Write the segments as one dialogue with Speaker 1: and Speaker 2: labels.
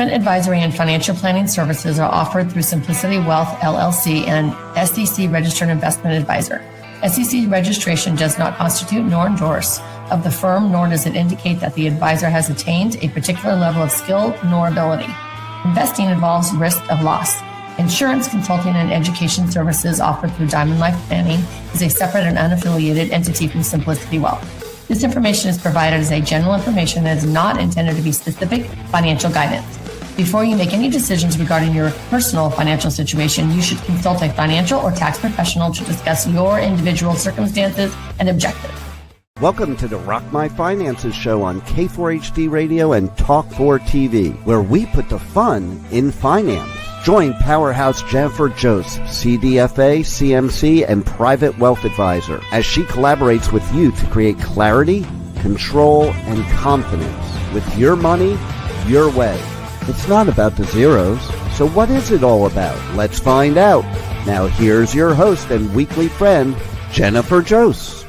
Speaker 1: Investment advisory and financial planning services are offered through Simplicity Wealth LLC and SEC registered investment advisor. SEC registration does not constitute nor endorse of the firm, nor does it indicate that the advisor has attained a particular level of skill nor ability. Investing involves risk of loss. Insurance, consulting, and education services offered through Diamond Life Planning is a separate and unaffiliated entity from Simplicity Wealth. This information is provided as a general information and is not intended to be specific financial guidance. Before you make any decisions regarding your personal financial situation, you should consult a financial or tax professional to discuss your individual circumstances and objectives.
Speaker 2: Welcome to the Rock My Finances show on K4HD Radio and Talk4 TV, where we put the fun in finance. Join Powerhouse Jennifer Jose, CDFA, CMC, and Private Wealth Advisor, as she collaborates with you to create clarity, control, and confidence with your money, your way. It's not about the zeros, so what is it all about? Let's find out. Now here's your host and weekly friend, Jennifer Jose.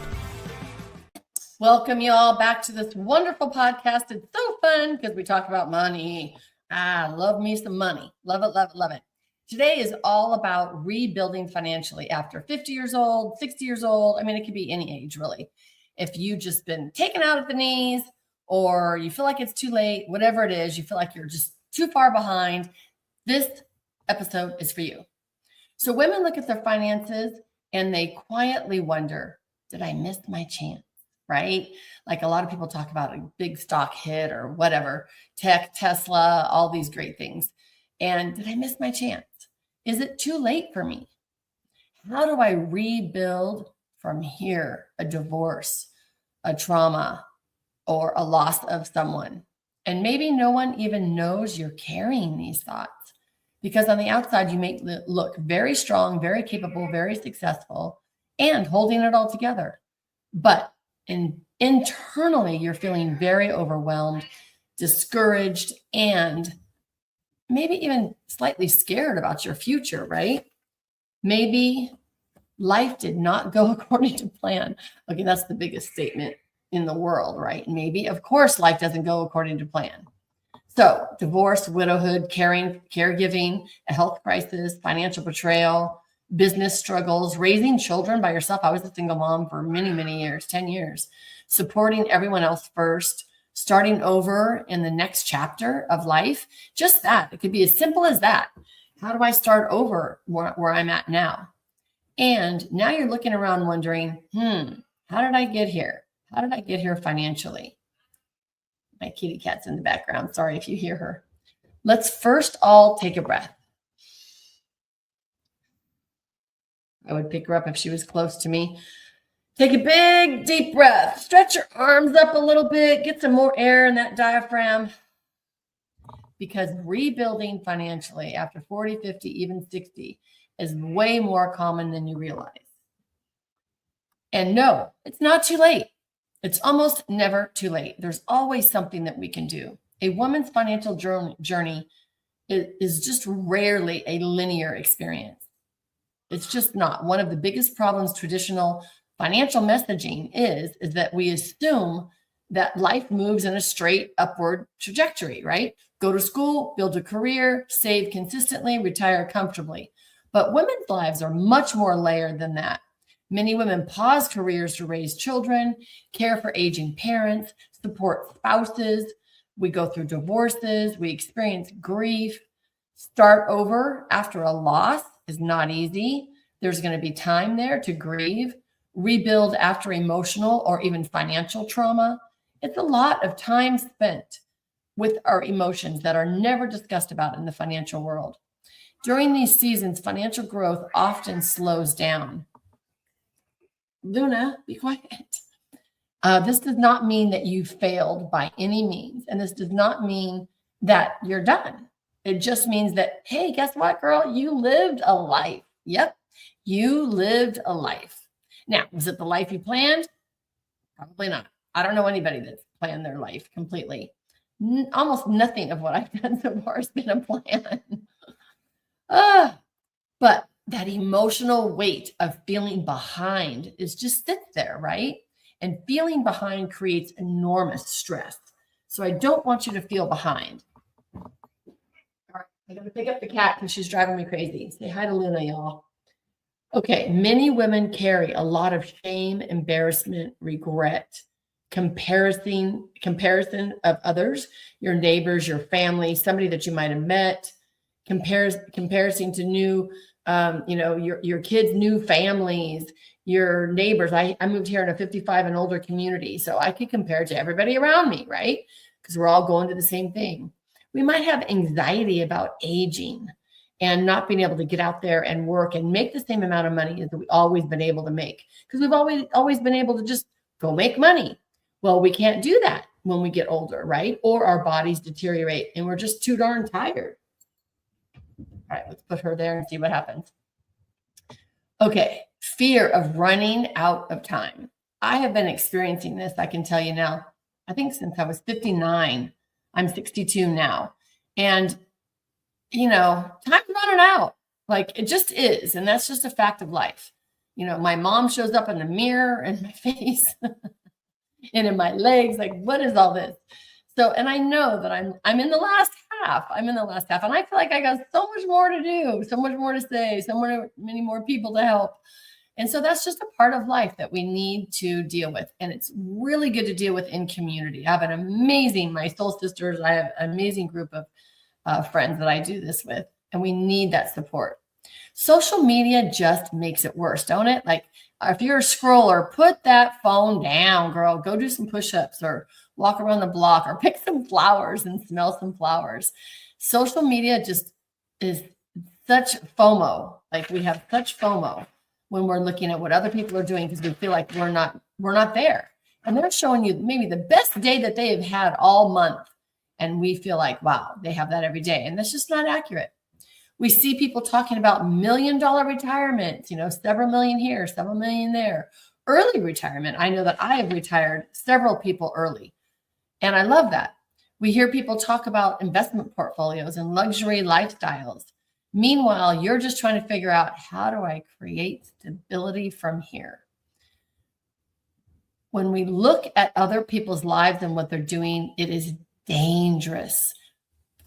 Speaker 1: Welcome you all back to this wonderful podcast. It's so fun because we talk about money. Love me some money. Love it, love it, love it. Today is all about rebuilding financially after 50 years old, 60 years old. I mean, it could be any age, really. If you've just been taken out at the knees or you feel like it's too late, whatever it is, you feel like you're just too far behind, this episode is for you. So women look at their finances and they quietly wonder, did I miss my chance? Right? Like a lot of people talk about a big stock hit or whatever, tech, Tesla, all these great things. And did I miss my chance? Is it too late for me? How do I rebuild from here? A divorce, a trauma, or a loss of someone. And maybe no one even knows you're carrying these thoughts, because on the outside, you may look very strong, very capable, very successful, and holding it all together. But internally, you're feeling very overwhelmed, discouraged, and maybe even slightly scared about your future, right? Maybe life did not go according to plan. Okay, that's the biggest statement in the world, right? Maybe, of course, life doesn't go according to plan. So divorce, widowhood, caregiving, a health crisis, financial betrayal, business struggles, raising children by yourself. I was a single mom for many, many years, 10 years, supporting everyone else first, starting over in the next chapter of life. Just that. It could be as simple as that. How do I start over where I'm at now? And now you're looking around wondering, how did I get here? How did I get here financially? My kitty cat's in the background. Sorry if you hear her. Let's first all take a breath. I would pick her up if she was close to me. Take a big, deep breath. Stretch your arms up a little bit. Get some more air in that diaphragm. Because rebuilding financially after 40, 50, even 60 is way more common than you realize. And no, it's not too late. It's almost never too late. There's always something that we can do. A woman's financial journey is just rarely a linear experience. It's just not. One of the biggest problems traditional financial messaging is that we assume that life moves in a straight upward trajectory, right? Go to school, build a career, save consistently, retire comfortably. But women's lives are much more layered than that. Many women pause careers to raise children, care for aging parents, support spouses. We go through divorces. We experience grief. Start over after a loss is not easy. There's going to be time there to grieve, rebuild after emotional or even financial trauma. It's a lot of time spent with our emotions that are never discussed about in the financial world. During these seasons, financial growth often slows down. Luna, be quiet. This does not mean that you failed by any means. And this does not mean that you're done. It just means that, hey, guess what, girl? You lived a life. Yep, you lived a life. Now, was it the life you planned? Probably not. I don't know anybody that's planned their life completely. Almost nothing of what I've done so far has been a plan. But that emotional weight of feeling behind is just sits there, right? And feeling behind creates enormous stress. So I don't want you to feel behind. I got to pick up the cat because she's driving me crazy. Say hi to Luna, y'all. Okay, many women carry a lot of shame, embarrassment, regret, comparison of others, your neighbors, your family, somebody that you might have met, comparison to new, your kids' new families, your neighbors. I moved here in a 55 and older community, so I could compare to everybody around me, right? Because we're all going to the same thing. We might have anxiety about aging and not being able to get out there and work and make the same amount of money as we've always been able to make, because we've always been able to just go make money. Well, we can't do that when we get older, right? Or our bodies deteriorate and we're just too darn tired. All right, let's put her there and see what happens. Okay, fear of running out of time. I have been experiencing this, I can tell you now, I think since I was 59. I'm 62 now. And, time's running out. Like, it just is. And that's just a fact of life. My mom shows up in the mirror in my face and in my legs. Like, what is all this? So, and I know that I'm in the last half. And I feel like I got so much more to do, so much more to say, many more people to help. And so that's just a part of life that we need to deal with. And it's really good to deal with in community. I have my soul sisters, I have an amazing group of friends that I do this with, and we need that support. Social media just makes it worse, don't it? Like, if you're a scroller, put that phone down, girl. Go do some push-ups or walk around the block or pick some flowers and smell some flowers. Social media just is such FOMO. Like, we have such FOMO when we're looking at what other people are doing, because we feel like we're not there. And they're showing you maybe the best day that they have had all month. And we feel like, wow, they have that every day. And that's just not accurate. We see people talking about $1 million retirements, several million here, several million there. Early retirement. I know that I have retired several people early. And I love that. We hear people talk about investment portfolios and luxury lifestyles. Meanwhile, you're just trying to figure out, how do I create stability from here? When we look at other people's lives and what they're doing, it is dangerous.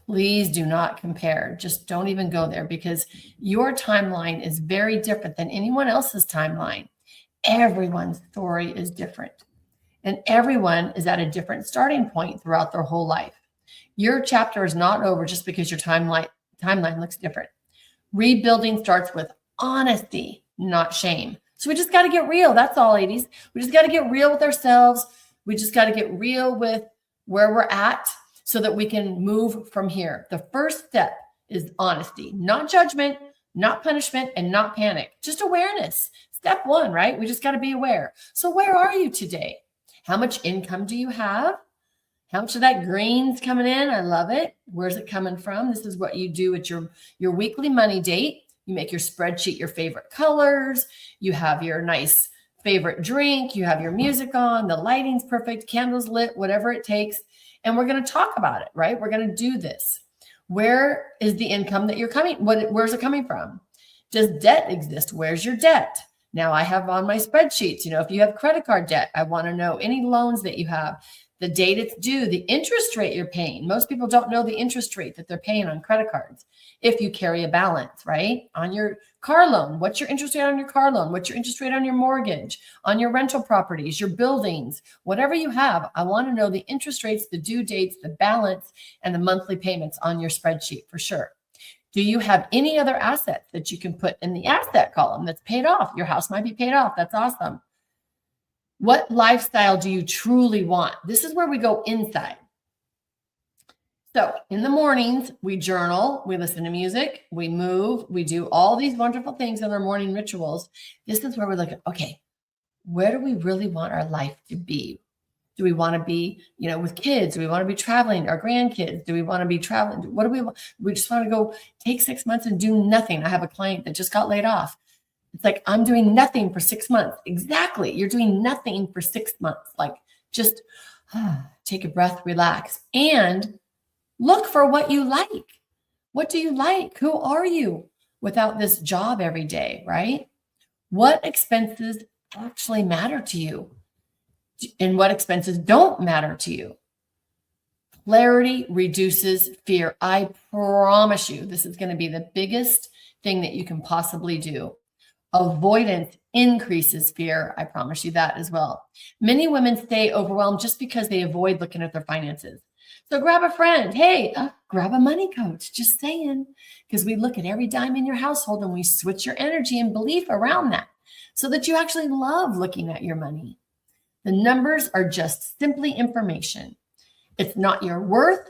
Speaker 1: Please do not compare. Just don't even go there, because your timeline is very different than anyone else's timeline. Everyone's story is different, and everyone is at a different starting point throughout their whole life. Your chapter is not over just because your timeline looks different. Rebuilding starts with honesty, not shame. So we just got to get real. That's all, ladies. We just got to get real with ourselves. We just got to get real with where we're at so that we can move from here. The first step is honesty, not judgment, not punishment, and not panic. Just awareness. Step one, right? We just got to be aware. So where are you today? How much income do you have? How much of that green's coming in? I love it. Where's it coming from? This is what you do at your weekly money date. You make your spreadsheet your favorite colors. You have your nice favorite drink. You have your music on. The lighting's perfect. Candles lit, whatever it takes. And we're going to talk about it, right? We're going to do this. Where is the income that you're coming? Where's it coming from? Does debt exist? Where's your debt? Now I have on my spreadsheets, if you have credit card debt, I want to know any loans that you have, the date it's due, the interest rate you're paying. Most people don't know the interest rate that they're paying on credit cards. If you carry a balance, right? On your car loan, what's your interest rate on your car loan? What's your interest rate on your mortgage, on your rental properties, your buildings, whatever you have? I want to know the interest rates, the due dates, the balance, and the monthly payments on your spreadsheet for sure. Do you have any other assets that you can put in the asset column that's paid off? Your house might be paid off. That's awesome. What lifestyle do you truly want? This is where we go inside. So in the mornings, we journal, we listen to music, we move, we do all these wonderful things in our morning rituals. This is where we look at, okay, where do we really want our life to be? Do we want to be, with kids? Do we want to be traveling, our grandkids? Do we want to be traveling? What do we want? We just want to go take 6 months and do nothing. I have a client that just got laid off. It's like, I'm doing nothing for 6 months. Exactly. You're doing nothing for 6 months. Like, just take a breath, relax, and look for what you like. What do you like? Who are you without this job every day, right? What expenses actually matter to you? And what expenses don't matter to you? Clarity reduces fear. I promise you, this is going to be the biggest thing that you can possibly do. Avoidance increases fear. I promise you that as well. Many women stay overwhelmed just because they avoid looking at their finances. So grab a friend. Hey, grab a money coach. Just saying, because we look at every dime in your household and we switch your energy and belief around that so that you actually love looking at your money. The numbers are just simply information. It's not your worth.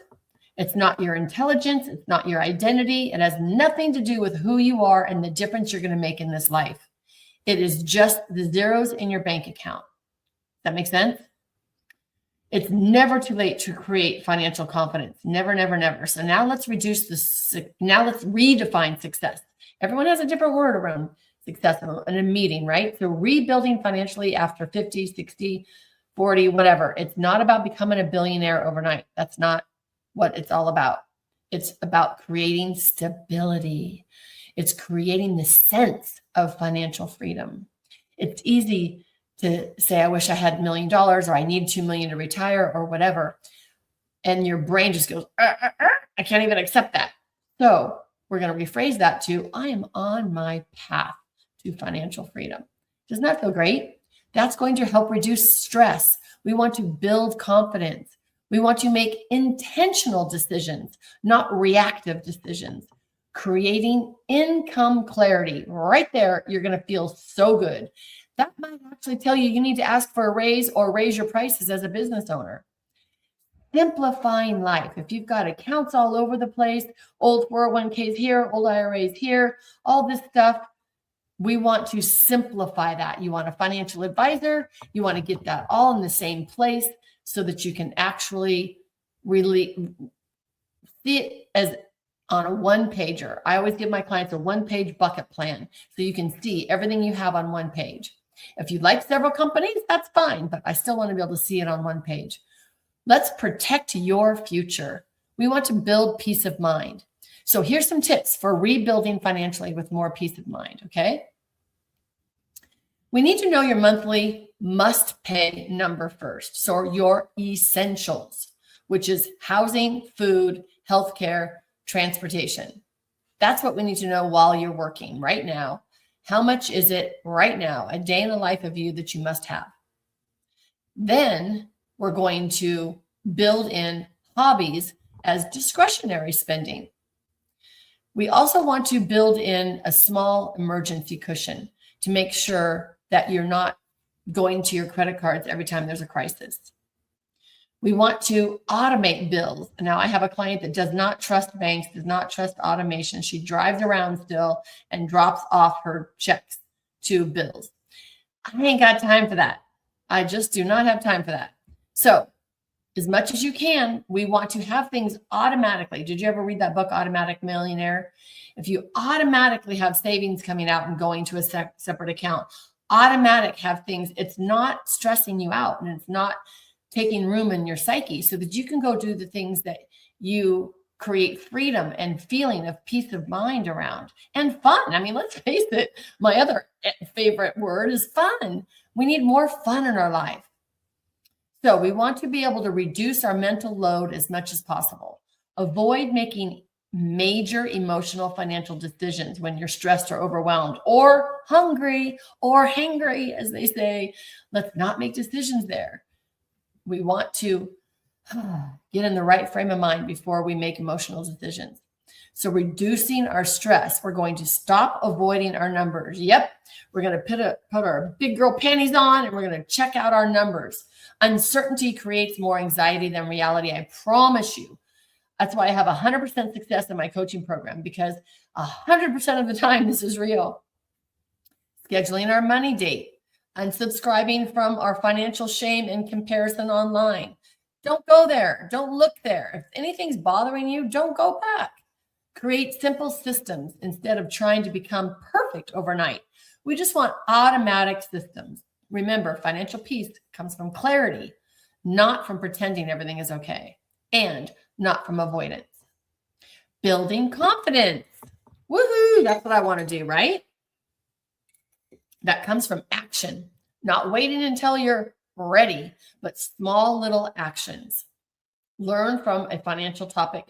Speaker 1: It's not your intelligence. It's not your identity. It has nothing to do with who you are and the difference you're going to make in this life. It is just the zeros in your bank account. That makes sense? It's never too late to create financial confidence. Never, never, never. So now let's redefine success. Everyone has a different word around success in a meeting, right? So rebuilding financially after 50, 60, 40, whatever. It's not about becoming a billionaire overnight. That's not what it's all about. It's about creating stability. It's creating the sense of financial freedom. It's easy to say, I wish I had $1 million, or I need 2 million to retire, or whatever. And your brain just goes, I can't even accept that. So we're going to rephrase that to, I am on my path to financial freedom. Doesn't that feel great? That's going to help reduce stress. We want to build confidence. We want to make intentional decisions, not reactive decisions. Creating income clarity. Right there, you're going to feel so good. That might actually tell you need to ask for a raise or raise your prices as a business owner. Simplifying life. If you've got accounts all over the place, old 401ks here, old IRAs here, all this stuff, we want to simplify that. You want a financial advisor. You want to get that all in the same place so that you can actually really see it as on a one-pager. I always give my clients a one-page bucket plan so you can see everything you have on one page. If you like several companies, that's fine, but I still want to be able to see it on one page. Let's protect your future. We want to build peace of mind. So here's some tips for rebuilding financially with more peace of mind, okay? We need to know your monthly must-pay number first. So your essentials, which is housing, food, healthcare, transportation. That's what we need to know while you're working right now. How much is it right now, a day in the life of you that you must have? Then we're going to build in hobbies as discretionary spending. We also want to build in a small emergency cushion to make sure that you're not going to your credit cards every time there's a crisis. We want to automate bills. Now, I have a client that does not trust banks, does not trust automation. She drives around still and drops off her checks to bills. I ain't got time for that. I just do not have time for that. So as much as you can, we want to have things automatically. Did you ever read that book, Automatic Millionaire? If you automatically have savings coming out and going to a separate account, automatic have things, it's not stressing you out and it's not taking room in your psyche so that you can go do the things that you create freedom and feeling of peace of mind around and fun. I mean, let's face it, my other favorite word is fun. We need more fun in our life. So we want to be able to reduce our mental load as much as possible. Avoid making major emotional financial decisions when you're stressed or overwhelmed or hungry or hangry, as they say. Let's not make decisions there. We want to get in the right frame of mind before we make emotional decisions. So reducing our stress, we're going to stop avoiding our numbers. Yep, we're going to put our big girl panties on and we're going to check out our numbers. Uncertainty creates more anxiety than reality, I promise you. That's why I have 100% success in my coaching program, because 100% of the time this is real. Scheduling our money date. Unsubscribing from our financial shame and comparison online. Don't go there. Don't look there. If anything's bothering you, don't go back. Create simple systems instead of trying to become perfect overnight. We just want automatic systems. Remember, financial peace comes from clarity, not from pretending everything is okay, and not from avoidance. Building confidence. Woohoo! That's what I want to do, right? That comes from action, not waiting until you're ready, but small little actions. Learn from a financial topic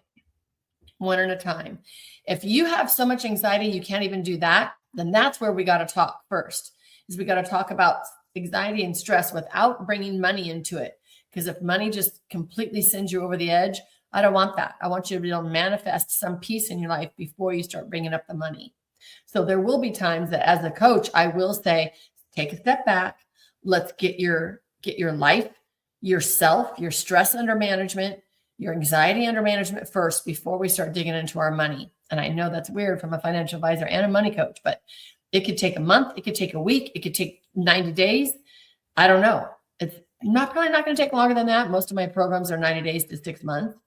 Speaker 1: one at a time. If you have so much anxiety you can't even do that, then that's where we got to talk first. Is we got to talk about anxiety and stress without bringing money into it. Because if money just completely sends you over the edge, I don't want that. I want you to be able to manifest some peace in your life before you start bringing up the money. So there will be times that as a coach, I will say, take a step back. Let's get your life, yourself, your stress under management, your anxiety under management first before we start digging into our money. And I know that's weird from a financial advisor and a money coach, but it could take a month, it could take a week, it could take 90 days. I don't know. It's probably not going to take longer than that. Most of my programs are 90 days to 6 months.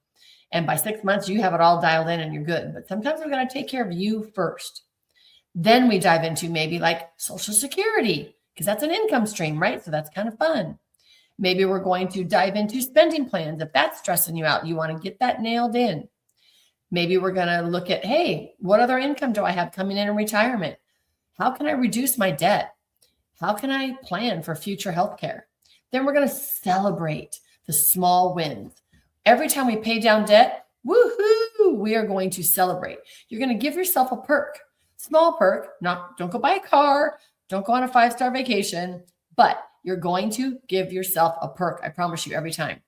Speaker 1: And by 6 months, you have it all dialed in and you're good. But sometimes we're going to take care of you first. Then we dive into maybe like Social Security, because that's an income stream, right? So that's kind of fun. Maybe we're going to dive into spending plans. If that's stressing you out, you want to get that nailed in. Maybe we're going to look at, hey, what other income do I have coming in retirement? How can I reduce my debt? How can I plan for future healthcare? Then we're going to celebrate the small wins. Every time we pay down debt, woohoo, we are going to celebrate. You're going to give yourself a perk, small perk, don't go buy a car, don't go on a 5-star vacation, but you're going to give yourself a perk. I promise you every time.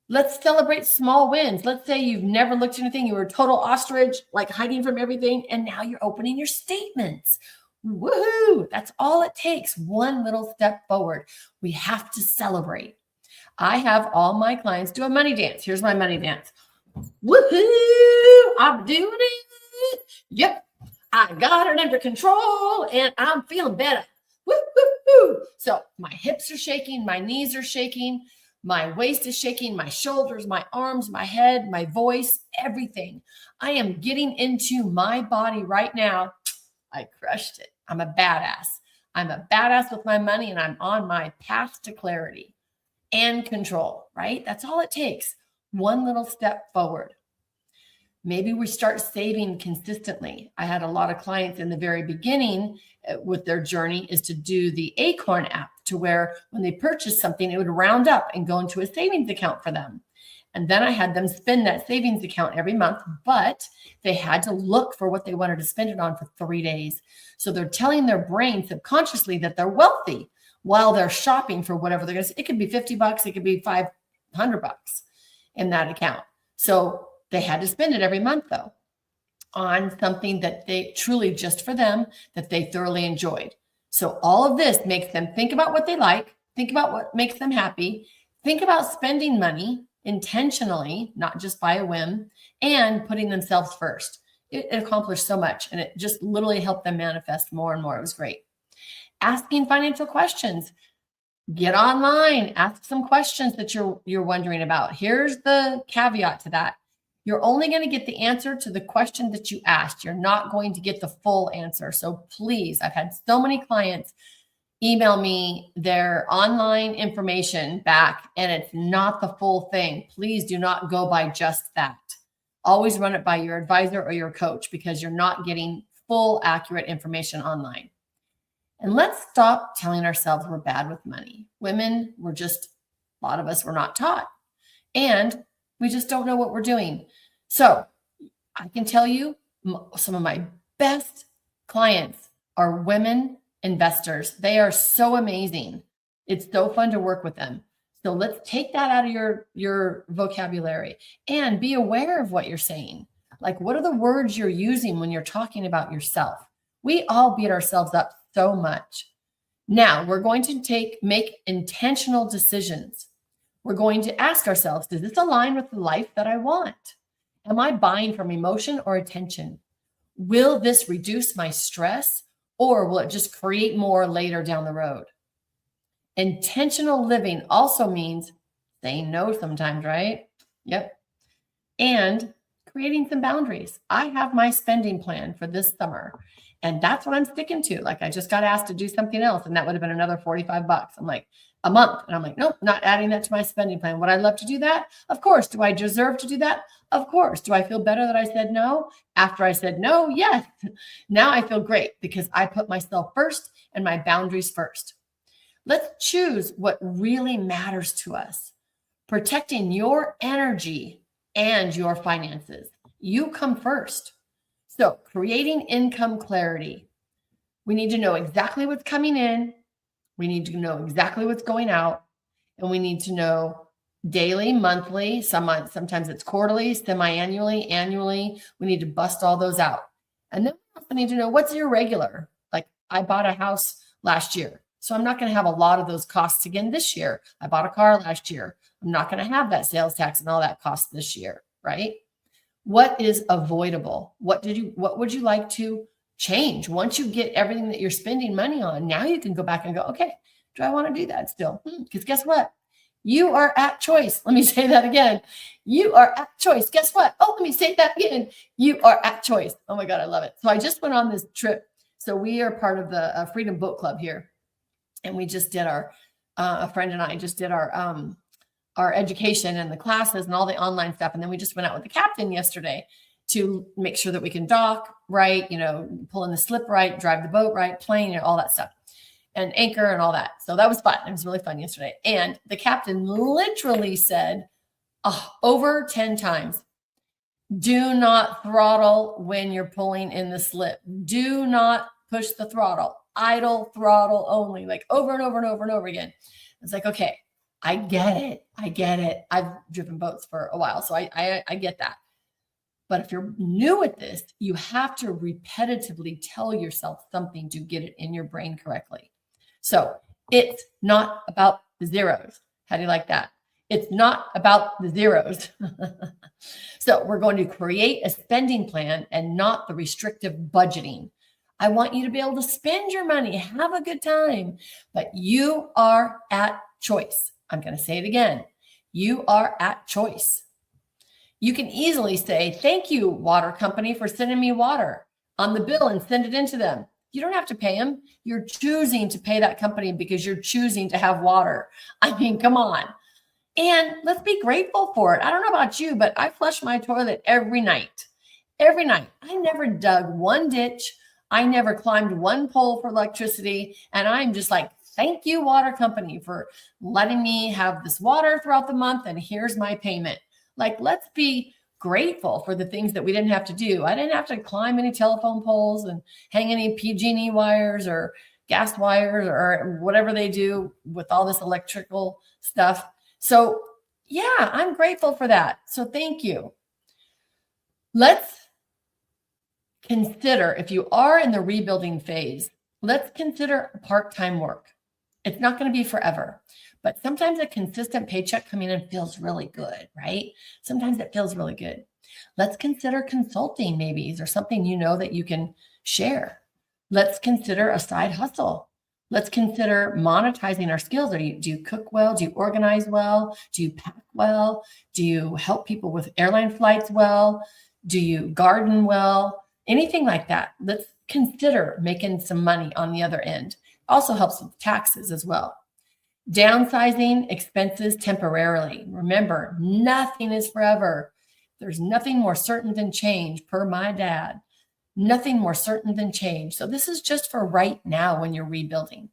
Speaker 1: Let's celebrate small wins. Let's say you've never looked at anything. You were a total ostrich, like hiding from everything. And now you're opening your statements. Woohoo! That's all it takes. One little step forward. We have to celebrate. I have all my clients do a money dance. Here's my money dance. Woohoo! I'm doing it. Yep. I got it under control and I'm feeling better. Woo-hoo-hoo. So my hips are shaking, my knees are shaking, my waist is shaking, my shoulders, my arms, my head, my voice, everything. I am getting into my body right now. I crushed it. I'm a badass. I'm a badass with my money and I'm on my path to clarity and control, right? That's all it takes. One little step forward. Maybe we start saving consistently. I had a lot of clients in the very beginning with their journey is to do the Acorn app, to where when they purchased something, it would round up and go into a savings account for them. And then I had them spend that savings account every month, but they had to look for what they wanted to spend it on for 3 days. So they're telling their brain subconsciously that they're wealthy while they're shopping for whatever they're going to. It could be $50, it could be $500 in that account. So they had to spend it every month, though, on something that they truly just for them, that they thoroughly enjoyed. So all of this makes them think about what they like, think about what makes them happy, think about spending money intentionally, not just by a whim, and putting themselves first. It accomplished so much, and it just literally helped them manifest more and more. It was great. Asking financial questions. Get online, ask some questions that you're wondering about. Here's the caveat to that. You're only going to get the answer to the question that you asked. You're not going to get the full answer. So please, I've had so many clients email me their online information back and it's not the full thing. Please do not go by just that. Always run it by your advisor or your coach because you're not getting full accurate information online. And let's stop telling ourselves we're bad with money. Women, a lot of us were not taught. And we just don't know what we're doing. So I can tell you some of my best clients are women investors. They are so amazing. It's so fun to work with them. So let's take that out of your vocabulary and be aware of what you're saying. Like, what are the words you're using when you're talking about yourself? We all beat ourselves up so much. Now we're going to make intentional decisions. We're going to ask ourselves, does this align with the life that I want? Am I buying from emotion or attention? Will this reduce my stress or will it just create more later down the road? Intentional living also means saying no sometimes, right? Yep. And creating some boundaries. I have my spending plan for this summer. And that's what I'm sticking to. Like, I just got asked to do something else, and that would have been another $45. I'm like, a month. And I'm like, nope, not adding that to my spending plan. Would I love to do that? Of course. Do I deserve to do that? Of course. Do I feel better that I said no? After I said no, yes. Now I feel great because I put myself first and my boundaries first. Let's choose what really matters to us. protecting your energy and your finances. You come first. So creating income clarity. We need to know exactly what's coming in. We need to know exactly what's going out. And we need to know daily, monthly, sometimes it's quarterly, semi-annually, annually. We need to bust all those out. And then we also need to know what's irregular. Like I bought a house last year, so I'm not going to have a lot of those costs again this year. I bought a car last year. I'm not going to have that sales tax and all that cost this year, right? What is avoidable? What would you like to change? Once you get everything that you're spending money on, now you can go back and go, okay, do I want to do that still? Because guess what? You are at choice. Let me say that again. You are at choice. Guess what? Oh, let me say that again. You are at choice. Oh my God, I love it. So I just went on this trip. So we are part of the Freedom Book Club here. And we just did a friend and I just did our education and the classes and all the online stuff. And then we just went out with the captain yesterday to make sure that we can dock right, pull in the slip right, drive the boat right, plane, all that stuff. And anchor and all that. So that was fun. It was really fun yesterday. And the captain literally said over 10 times, do not throttle when you're pulling in the slip. Do not push the throttle. Idle throttle only, like over and over and over and over again. It's like, okay, I get it. I've driven boats for a while, so I get that. But if you're new at this, you have to repetitively tell yourself something to get it in your brain correctly. So it's not about the zeros. How do you like that? It's not about the zeros. So we're going to create a spending plan and not the restrictive budgeting. I want you to be able to spend your money, have a good time, but you are at choice. I'm going to say it again. You are at choice. You can easily say, thank you, water company, for sending me water on the bill and send it into them. You don't have to pay them. You're choosing to pay that company because you're choosing to have water. I mean, come on. And let's be grateful for it. I don't know about you, but I flush my toilet every night. Every night. I never dug one ditch. I never climbed one pole for electricity. And I'm just like, thank you, water company, for letting me have this water throughout the month. And here's my payment. Like, let's be grateful for the things that we didn't have to do. I didn't have to climb any telephone poles and hang any PG&E wires or gas wires or whatever they do with all this electrical stuff. So yeah, I'm grateful for that. So thank you. Let's consider, if you are in the rebuilding phase, let's consider part-time work. It's not going to be forever, but sometimes a consistent paycheck coming in feels really good, right? Sometimes it feels really good. Let's consider consulting maybe, or something that you can share. Let's consider a side hustle. Let's consider monetizing our skills. Do you cook well? Do you organize well? Do you pack well? Do you help people with airline flights well? Do you garden well? Anything like that. Let's consider making some money on the other end. Also helps with taxes as well. Downsizing expenses temporarily. Remember, nothing is forever. There's nothing more certain than change, per my dad. Nothing more certain than change. So this is just for right now when you're rebuilding.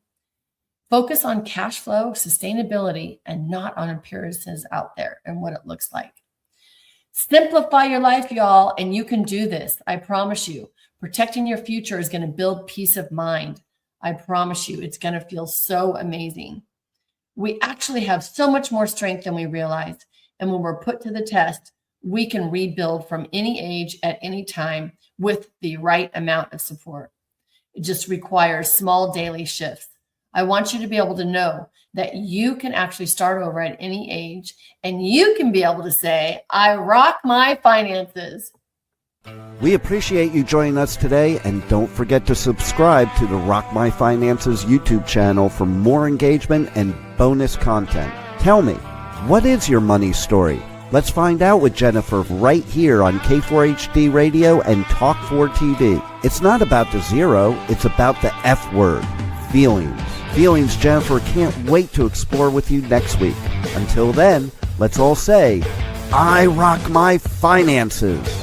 Speaker 1: Focus on cash flow, sustainability, and not on appearances out there and what it looks like. Simplify your life, y'all, and you can do this. I promise you. Protecting your future is going to build peace of mind. I promise you, it's going to feel so amazing. We actually have so much more strength than we realize. And when we're put to the test, we can rebuild from any age at any time with the right amount of support. It just requires small daily shifts. I want you to be able to know that you can actually start over at any age, and you can be able to say, I rock my finances.
Speaker 2: We appreciate you joining us today, and don't forget to subscribe to the Rock My Finances YouTube channel for more engagement and bonus content. Tell me, what is your money story? Let's find out with Jennifer right here on K4HD Radio and Talk4 TV. It's not about the zero, it's about the F word, feelings. Feelings Jennifer can't wait to explore with you next week. Until then, let's all say, I rock my finances.